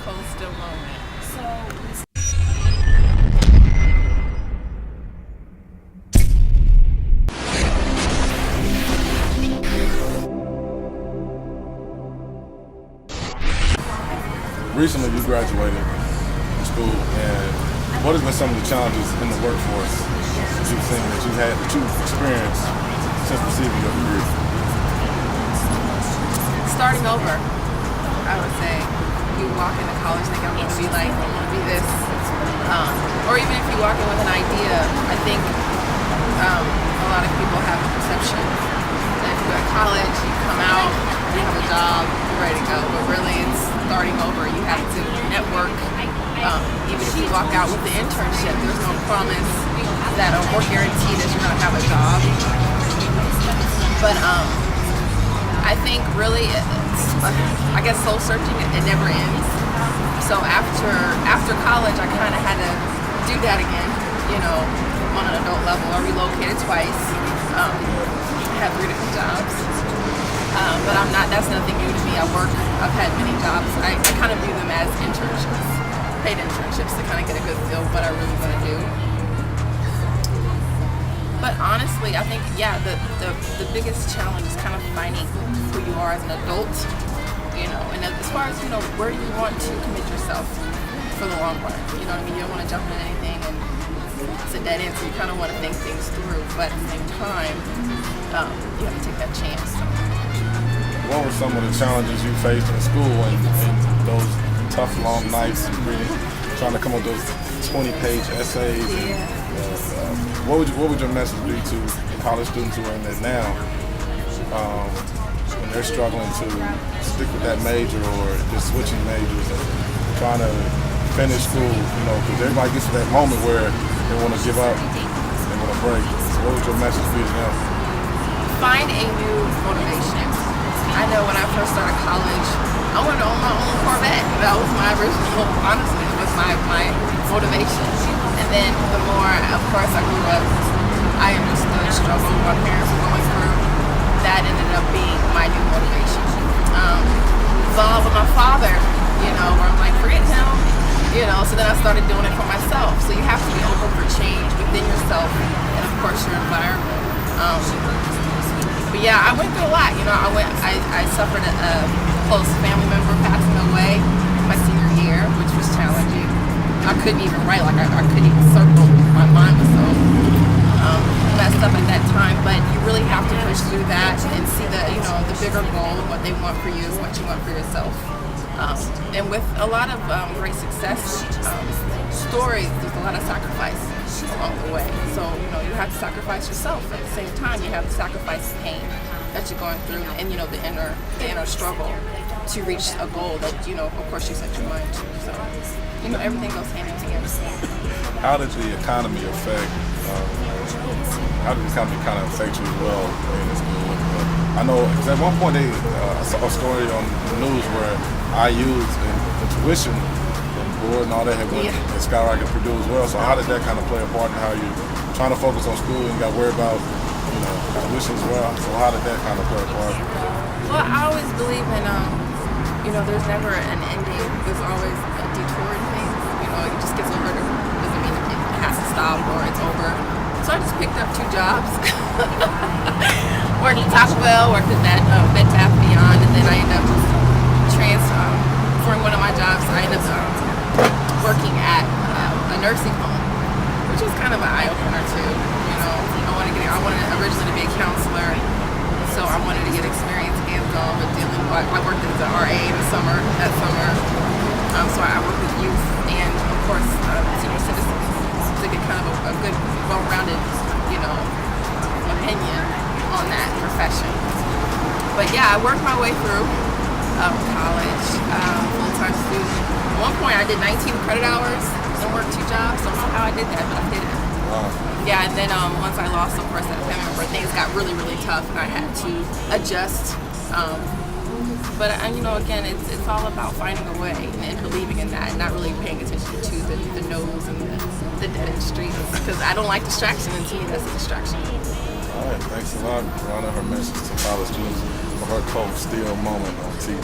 coaster moment. Recently, you graduated from school, and what has been some of the challenges in the workforce that you've seen, that you've experienced since receiving your degree? Starting over, I would say. You walk into college thinking I'm going to be like, I want to be this. Or even if you walk in with an idea, I think a lot of people have a perception that if you go to college, you come out, you have a job, you're ready to go. But really, it's starting over. You have to network. Even if you walk out with the internship, there's no promise that or guarantee that you're going to have a job. But I think really, I guess soul searching, it never ends. So after college, I kind of had to do that again, on an adult level. I relocated twice, had 3 different jobs. But that's nothing new to me. I've had many jobs. I kind of view them as internships, paid internships to kind of get a good feel of what I really want to do. But honestly, I think, the biggest challenge is kind of finding who you are as an adult, and as far as, where do you want to commit yourself for the long run? You know what I mean? You don't want to jump into anything and it's a dead end, so you kind of want to think things through, but at the same time, you have to take that chance. What were some of the challenges you faced in school and those tough, long nights and reading, trying to come up with those 20-page essays? Yeah. What would your message be to college students who are in there now, when they're struggling to stick with that major or just switching majors and trying to finish school, because everybody gets to that moment where they want to give up, they want to break. So what would your message be to them? Find a new motivation. I know when I first started college, I wanted to own my own Corvette. That was my original, honestly, it was my motivation. And then the more, of course, I grew up, I understood the struggle my parents were going through. That ended up being my new motivation. Involved with my father, where I'm like, forget him, so then I started doing it for myself. So you have to be open for change within yourself and, of course, your environment. But yeah, I went through a lot. I suffered a close family member passing away my senior year, which was challenging. I couldn't even write, I couldn't even circle. My mind was so messed up at that time. But you really have to push through that and see the bigger goal, what they want for you, what you want for yourself. And with a lot of great success stories, there's a lot of sacrifice along the way. So, you have to sacrifice yourself. At the same time, you have to sacrifice pain that you're going through and, the inner struggle to reach a goal that, of course you set your mind to. So, everything goes hand in hand. How did the economy affect, kind of affect you as well in school? I know, because at one point I saw a story on the news where IU's and the tuition and board and all that had went and skyrocketed Purdue as well. So how did that kind of play a part in how you're trying to focus on school and got worried about, tuition as well? So how did that kind of play a part? Well, I always believe in, there's never an ending. There's always a detour in things. It just gets over. Doesn't mean it has to stop or it's over. So I just picked up 2 jobs. Worked at Taco Bell, worked at that Bed Bath Beyond, and then I ended up for one of my jobs, I ended up working at a nursing home, which was kind of an eye-opener too. I wanted originally to be a counselor, so I wanted to get experience hands-on with dealing with. I worked as an RA that summer, so I worked with youth and, of course, senior citizens to get kind of a good, well-rounded, opinion on that profession. But yeah, I worked my way through college, full-time student. At one point, I did 19 credit hours and worked 2 jobs. Don't know how I did that, but I did it. Wow. Yeah, and then once I lost, of course, that family member, things got really, really tough, and I had to adjust. But again, it's all about finding a way and believing in that, and not really paying attention to the no's and the dead end streets, because I don't like distraction, and to me, that's a distraction. All right, thanks a lot, Coronna. Her message to college students for her coach, Still Moment on TV.